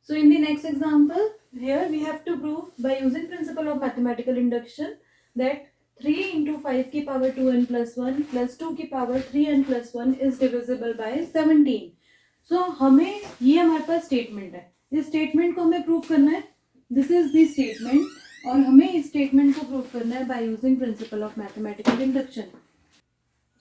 So in the next example, here we have to prove by using principle of mathematical induction that 3 into 5 की power 2n plus 1 plus 2 की power 3n plus 1 is divisible by 17. So हमें ये हमारे पास statement है, इस statement को हमें prove करना है. दिस इज द स्टेटमेंट और हमें इस स्टेटमेंट को प्रूव करना है by using principle of mathematical induction.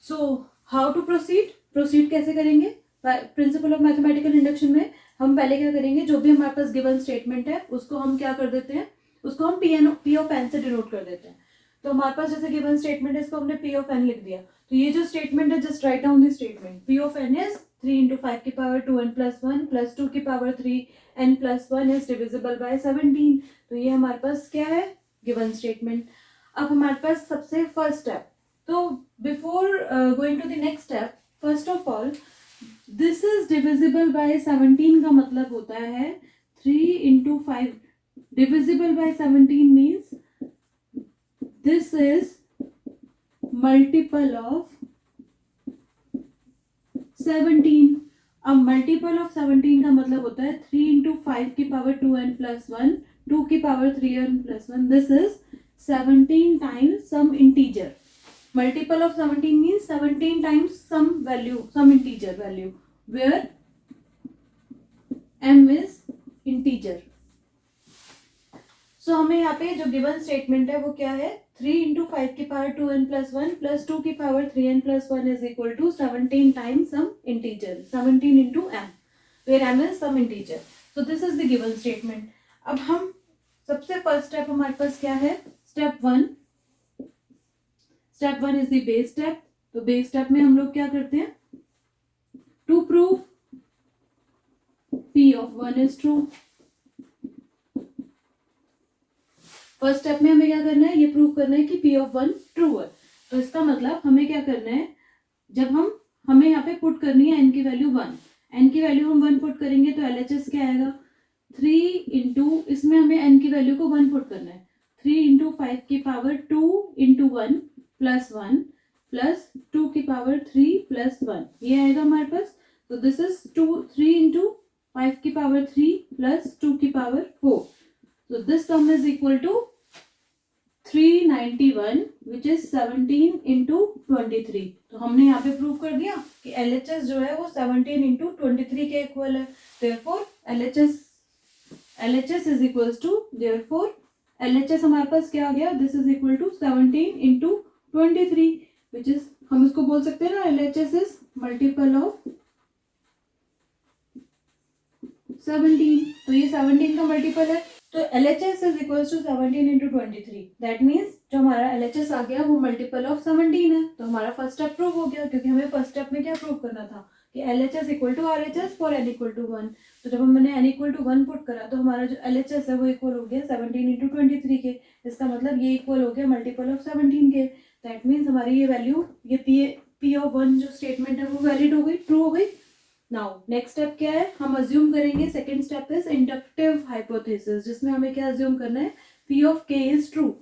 So how to proceed कैसे करेंगे? प्रिंसिपल ऑफ मैथमेटिकल इंडक्शन में हम पहले क्या करेंगे, जो भी हमारे पास गिवन स्टेटमेंट है उसको हम क्या कर देते हैं, उसको हम पी ऑफ एन से डिनोट कर देते हैं. तो हमारे पास जैसे गिवन स्टेटमेंट है, इसको हमने पी ऑफ एन लिख दिया. तो ये जो स्टेटमेंट है, just write down the statement. P of N is 3 into 5 की पावर 2n plus 1 plus 2 की power 3n plus 1 is divisible by 17. तो ये हमारे पास क्या है, गिवन स्टेटमेंट. अब हमारे पास सबसे फर्स्ट स्टेप, तो before going to the next step, first of all this is divisible by 17 का मतलब होता है 3 into 5 divisible by 17 means this is multiple of 17. अब मल्टीपल ऑफ 17 का मतलब होता है 3 into 5 की पावर 2n plus 1 2 की power 3n plus 1. This is 17 times some integer. Multiple of 17 means 17 times some value, some integer value, where m is integer. So हमें यहाँ पे जो given statement है वो क्या है, 3 into 5 की पावर 2n plus 1 plus 2 की power 3n plus 1 is equal to 17 times some integer, 17 into m, where m is some integer. So this is the given statement. अब हम सबसे फर्स्ट स्टेप हमारे पास क्या है, step 1. Step 1 is the base step. तो base step में हम लोग क्या करते हैं, to prove p of 1 is true. First step में हमें क्या करना है, ये प्रूव करना है कि p of 1 ट्रू है. तो इसका मतलब हमें क्या करना है, जब हमें यहाँ पे पुट करनी है n की वैल्यू 1, n की वैल्यू हम 1 पुट करेंगे तो LHS क्या आएगा, 3 इंटू, इसमें हमें n की वैल्यू को 1 पुट करना है, 3 इंटू 5 की पावर 2 इंटू 1 प्लस 1 प्लस 2 की पावर 3 प्लस 1, ये आएगा हमारे पास. तो दिस इज 3 इंटू 5 की पावर 3 प्लस 2 की power 4. So this sum is equal to 391 which is 17 into 23. तो हमने यहाँ पे प्रूव कर दिया कि LHS जो है वो 17 into 23 के इक्वल है. Therefore LHS is equals to, therefore LHS हमारे पास क्या आ गया, this is equal to 17 into 23 which is, हम इसको बोल सकते हैं ना, LHS is multiple of 17. तो ये 17 का मल्टीपल है. तो LHS is equals to 17 into 23. That means जो हमारा LHS आ गया वो मल्टीपल ऑफ 17 है. तो हमारा फर्स्ट स्टेप प्रूव हो गया, क्योंकि हमें फर्स्ट स्टेप में क्या प्रूव करना था कि LHS equal to RHS for n equal to 1. तो जब हमने n इक्वल टू 1 पुट करा तो हमारा जो LHS है वो इक्वल हो गया 17 into 23 के. इसका मतलब ये इक्वल हो गया मल्टीपल ऑफ 17 के. दैट मीन्स हमारी ये वैल्यू, ये P of 1 जो स्टेटमेंट है वो वैलिड हो गई, ट्रू हो गई. नाउ नेक्स्ट स्टेप क्या है, हम अज्यूम करेंगे, second step is inductive hypothesis, जिसमें हमें क्या अज्यूम करना है, P of k is true.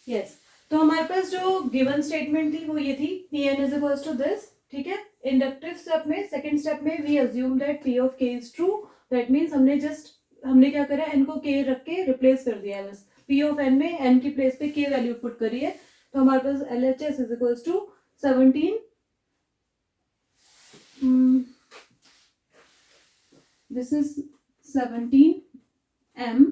Yes, तो हमारे पास जो गिवन स्टेटमेंट थी वो ये थी, Pn is equals to this. ठीक है, इंडक्टिव स्टेप में, सेकंड स्टेप में we assume that P of k is true. That means हमने क्या करा, n को k रख के रिप्लेस कर दिया है. बस P of n में n की प्लेस पे k वैल्यू पुट करी है. तो हमारे पास LHS is equals to 17, this is 17m.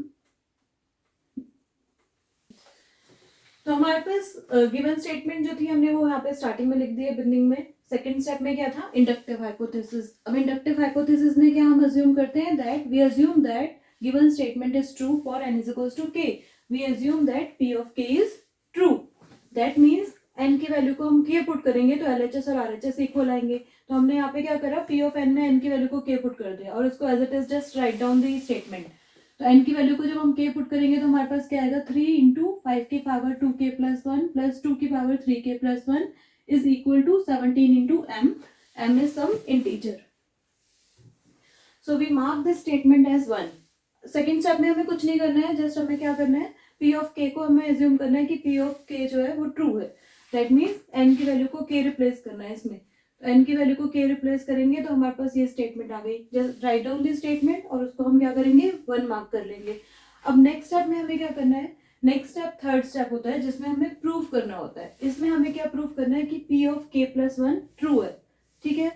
तो हमारे पास गिवन स्टेटमेंट जो थी हमने वो यहाँ पे स्टार्टिंग में लिख दी है, बिगिनिंग में. सेकंड स्टेप में क्या था, इंडक्टिव हाइपोथेसिस. अब इंडक्टिव हाइपोथेसिस में क्या हम अज्यूम करते हैं, that we assume that given statement is true for n is equals to k. We assume that P of k is true. That means n की वैल्यू को हम k put करेंगे तो LHS और RHS इक्वल आएंगे. तो हमने यहाँ पे क्या करा, P of n में n की वैल्यू को k पुट कर दिया और इसको as it is just write down the statement. तो n की वैल्यू को जब हम k पुट करेंगे तो हमारे पास क्या आएगा, 3 इंटू 5 की पावर 2k प्लस 1 प्लस 2 की power 3k plus 1 is equal to 17 into m. m is some integer. So we mark this statement as 1. Second step में हमें कुछ नहीं करना है, जस्ट हमें क्या करना है, P of k को हमें एज्यूम करना है कि P of k जो है वो ट्रू है. दैट मीन्स n की वैल्यू को k रिप्लेस करना है इसमें. तो n की वैल्यू को k रिप्लेस करेंगे तो हमारे पास ये स्टेटमेंट आ गई. Just write down the statement और उसको हम क्या करेंगे 1 मार्क कर लेंगे. अब नेक्स्ट स्टेप में हमें क्या करना है, नेक्स्ट स्टेप थर्ड स्टेप होता है जिसमें हमें प्रूफ करना होता है. इसमें हमें क्या प्रूफ करना है कि p of k plus 1 true है. ठीक है,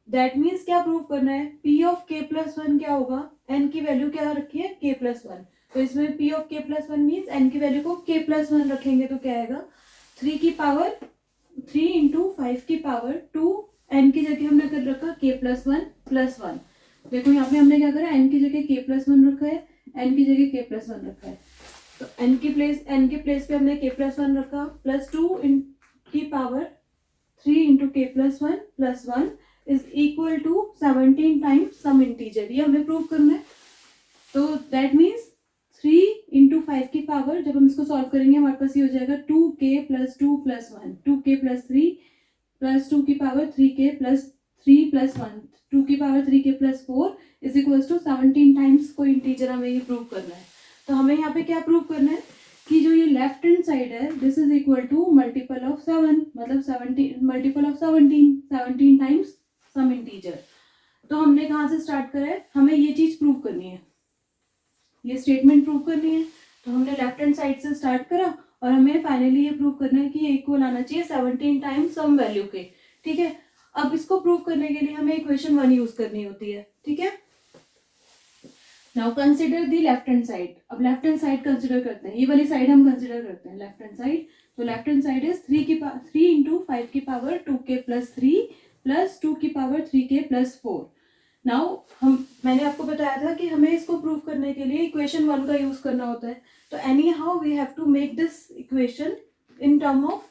दैट मीन्स क्या प्रूफ करना है, p ऑफ k प्लस 1 क्या होगा, n की वैल्यू क्या रखी है k प्लस 1. तो इसमें p of k plus 1 means n की वैल्यू को k प्लस 1 रखेंगे तो क्या आएगा 3 की पावर 3 इंटू 5 की पावर 2, n की जगह हमने कर रखा k प्लस 1 प्लस 1. देखो यहाँ पे हमने क्या करा, n की जगह k प्लस 1 रखा है, n की जगह k प्लस 1 रखा है. तो n की प्लेस पे हमने k प्लस 1 रखा, प्लस 2 की power 3 into k plus 1 plus 1 is equal to 17 times some integer. ये हमें प्रूव करना है. तो दैट मीन्स 3 इंटू 5 की पावर, जब हम इसको सॉल्व करेंगे हमारे पास ये हो जाएगा 2k plus 2 plus 1, 2k plus 3 plus 2 की पावर 3k प्लस 3 प्लस 1, 2 की power 3k plus 4 is equal to 17 times कोई इंटीजर हमें ये प्रूव करना है. तो हमें यहाँ पे क्या प्रूव करना है कि जो ये लेफ्ट हैंड साइड है this is equal to multiple of 7, मतलब 17 multiple of 17 times some integer. तो हमने कहाँ से स्टार्ट करा है, हमें ये चीज प्रूव करनी है, ये स्टेटमेंट प्रूव करनी है. तो हमने लेफ्ट हैंड साइड से स्टार्ट करा और हमें फाइनली ये प्रूव करना है कि ये इक्वल आना चाहिए 17 टाइम्स सम वैल्यू के. ठीक है, अब इसको प्रूव करने के लिए हमें इक्वेशन 1 यूज करनी होती है. ठीक है, now consider the left hand side. अब लेफ्ट हैंड साइड कंसिडर करते हैं, ये वाली साइड हम कंसिडर करते हैं लेफ्ट हैंड साइड. तो left hand side is 3 into 5 की पावर 2k प्लस 3 प्लस 2 की पावर 3k प्लस 4. नाउ मैंने आपको बताया था कि हमें इसको प्रूव करने के लिए इक्वेशन 1 का यूज करना होता है. तो anyhow we have to make this equation in term of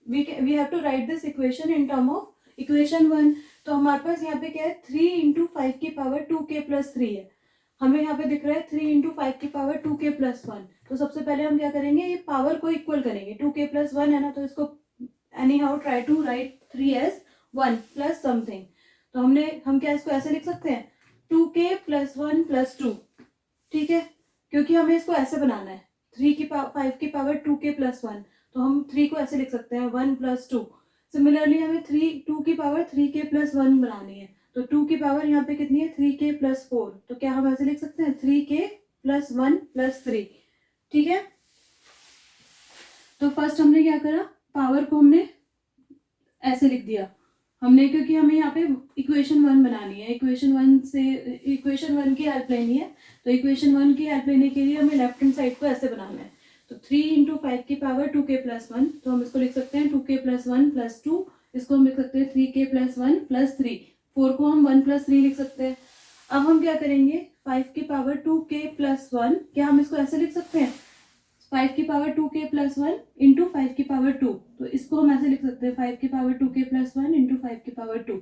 we have to write this equation in term of equation 1. तो हमारे पास यहाँ पे क्या है 3 इंटू 5 की पावर 2k प्लस 3 है. हमें यहाँ पे दिख रहा है 3 इंटू 5 की पावर 2k प्लस 1. तो सबसे पहले हम क्या करेंगे, ये पावर को इक्वल करेंगे. 2k प्लस 1 है ना, तो इसको anyhow try to write 3 as 1 plus something. तो हम क्या इसको ऐसे लिख सकते हैं 2k प्लस 1 प्लस 2. ठीक है, क्योंकि हमें इसको ऐसे बनाना है 5 की पावर 2k प्लस 1. तो हम 3 को ऐसे लिख सकते हैं 1 प्लस 2. सिमिलरली हमें 2 की पावर 3k प्लस 1 बनानी है. तो 2 की पावर यहाँ पे कितनी है 3k प्लस 4. तो क्या हम ऐसे लिख सकते हैं 3k प्लस 1 प्लस 3. ठीक है, तो फर्स्ट हमने क्या करा, पावर को हमने ऐसे लिख दिया हमने, क्योंकि हमें यहाँ पे इक्वेशन 1 बनानी है. इक्वेशन 1 की हेल्प लेनी है. तो इक्वेशन 1 की हेल्प लेने के लिए हमें लेफ्ट हैंड साइड को ऐसे बनाना है. तो 3 इंटू 5 की पावर 2k प्लस 1. तो हम इसको लिख सकते हैं 2k प्लस 1 प्लस 2. इसको हम लिख सकते हैं 3k प्लस 1 प्लस 3. 4 को हम 1 प्लस 3 लिख सकते हैं. अब हम क्या करेंगे 5 की पावर 2k प्लस 1, क्या हम इसको ऐसे लिख सकते हैं 5 की पावर 2k प्लस 1 इंटू 5 की पावर 2. तो इसको हम ऐसे लिख सकते हैं 5 की पावर 2k प्लस 1 इंटू 5 की पावर 2.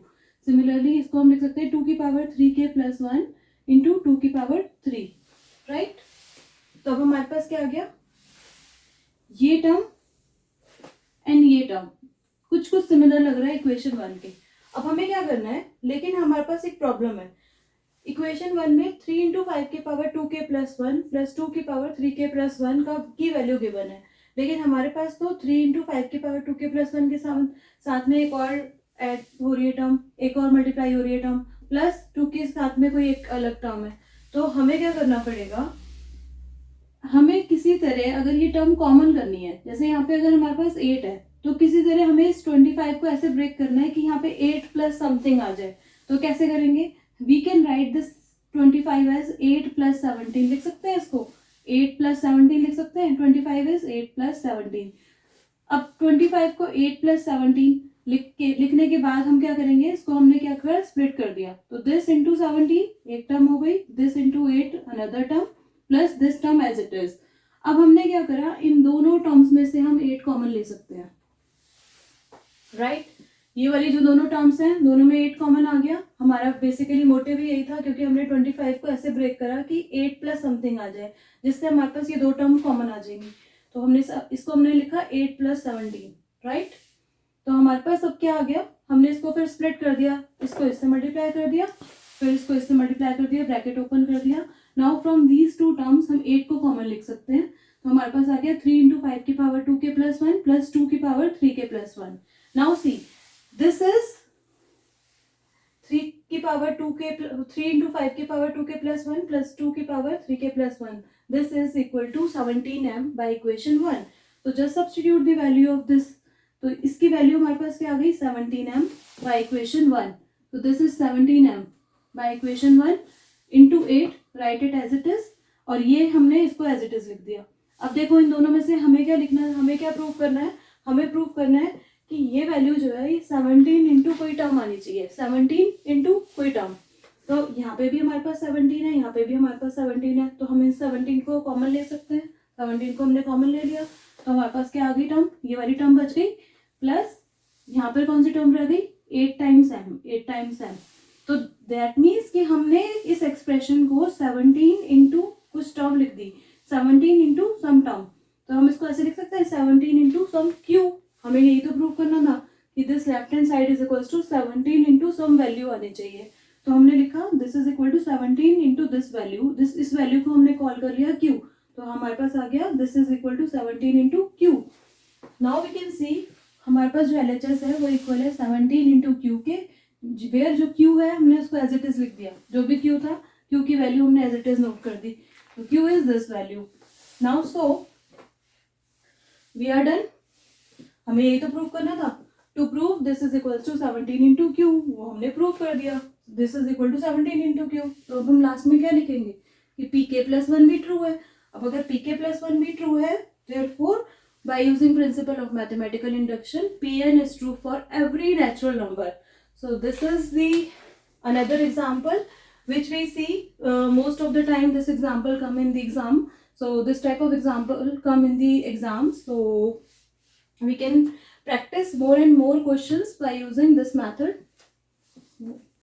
सिमिलरली इसको हम लिख सकते हैं 2 की पावर 3k प्लस 1 इंटू 2 की पावर 3. राइट, तो अब हमारे पास क्या आ गया, ये टर्म एंड ये टर्म कुछ सिमिलर लग रहा है इक्वेशन 1 के. अब हमें क्या करना है, लेकिन हमारे पास एक प्रॉब्लम है. इक्वेशन 1 में 3 इंटू 5 की पावर 2k प्लस 1 प्लस 2 की पावर 3k प्लस 1 की वैल्यू गिवन है. लेकिन हमारे पास तो 3 इंटू 5 की पावर 2k प्लस 1 के साथ में एक और ऐड हो रही है टर्म, एक और मल्टीप्लाई हो रही है टर्म, प्लस 2 के साथ में कोई एक अलग टर्म है. तो हमें क्या करना पड़ेगा, हमें किसी तरह अगर ये टर्म कॉमन करनी है, जैसे यहाँ पे अगर हमारे पास 8 है तो किसी तरह हमें इस 25 को ऐसे ब्रेक करना है कि यहाँ पे 8 प्लस समथिंग आ जाए. तो कैसे करेंगे, we can write this 25 as 8 plus 17 लिख सकते हैं. इसको 8 प्लस 17 लिख सकते हैं. 25 इज 8 प्लस 17. अब 25 को 8 प्लस 17 लिखने के बाद हम क्या करेंगे, इसको हमने क्या करा स्प्लिट कर दिया. तो दिस इंटू 17 एक टर्म हो गई, this into 8 another term, plus this term as it is. अब हमने क्या करा, इन दोनों टर्म्स में से हम 8 कॉमन ले सकते हैं. राइट, ये वाली जो दोनों टर्म्स हैं दोनों में 8 कॉमन आ गया. हमारा बेसिकली मोटिव यही था, क्योंकि हमने 25 को ऐसे ब्रेक करा कि 8 प्लस समथिंग आ जाए, जिससे हमारे पास ये दो टर्म कॉमन आ जाएंगी. तो इसको हमने लिखा 8 प्लस 17. राइट, तो हमारे पास अब क्या आ गया, हमने इसको फिर स्प्लिट कर दिया, इसको इससे मल्टीप्लाई कर दिया, फिर इसको इससे मल्टीप्लाई कर दिया, ब्रैकेट ओपन कर दिया. Now from these two terms हम 8 को कॉमन लिख सकते हैं. तो हमारे पास आ गया 3 इंटू 5 की पावर 2k प्लस 1 प्लस 2 की power 3k plus 1. Now see, this is 3 की पावर 2k 3 into 5 की पावर 2k plus 1 plus 2 की power 3k plus 1. This is equal to 17m by equation 1. तो just substitute the value of this. तो इसकी value हमारे पास क्या आ गई 17m by equation 1. तो this is 17m by equation 1 into 8. Write it as it is. और ये हमने इसको as it is लिख दिया. अब देखो इन दोनों में से हमें क्या लिखना है, हमें क्या प्रूव करना है, हमें प्रूव करना है कि ये वैल्यू जो है ये 17 इंटू कोई टर्म आनी चाहिए, 17 इंटू कोई टर्म. तो यहाँ पे भी हमारे पास 17 है, यहाँ पे भी हमारे पास 17 है, तो हम इस 17 को कॉमन ले सकते हैं. 17 को हमने कॉमन ले लिया तो हमारे पास क्या आ गई टर्म, ये वाली टर्म बच गई, प्लस यहाँ पर कौन सी टर्म रह गई 8 टाइम्स m. तो दैट मीन्स कि हमने इस एक्सप्रेशन को 17 इंटू कुछ टर्म लिख दी, 17 इंटू सम टर्म. तो हम इसको ऐसे लिख सकते हैं 17 इंटू सम क्यू. हमें यही तो प्रूव करना था कि this left hand side is equal to 17 into some value आनी चाहिए. तो हमने लिखा this is equal to 17 into this value, इस वैल्यू को हमने कॉल कर लिया क्यू. तो हमारे पास आ गया this is equal to 17 into q. Now we can see हमारे पास जो LHS है वो इक्वल है 17 इंटू क्यू के, वेयर जो क्यू है हमने उसको एज इट इज लिख दिया, जो भी क्यू था क्यू की वैल्यू हमने एज इट इज नोट कर दी. तो q is this value. Now so we are done. हमें यही तो प्रूव करना था. To prove this is equal to 17 into q, वो हमने प्रूव कर दिया, this is equal to 17 into q. तो अब हम लास्ट में क्या लिखेंगे कि pk प्लस 1 भी ट्रू है. अब अगर pk प्लस 1 भी ट्रू है, therefore by using principle of mathematical induction, Pn is true for every natural number. So this is the another example which we see most of the time. This example come in the exam. So this type of example come in the exams. So we can practice more and more questions by using this method.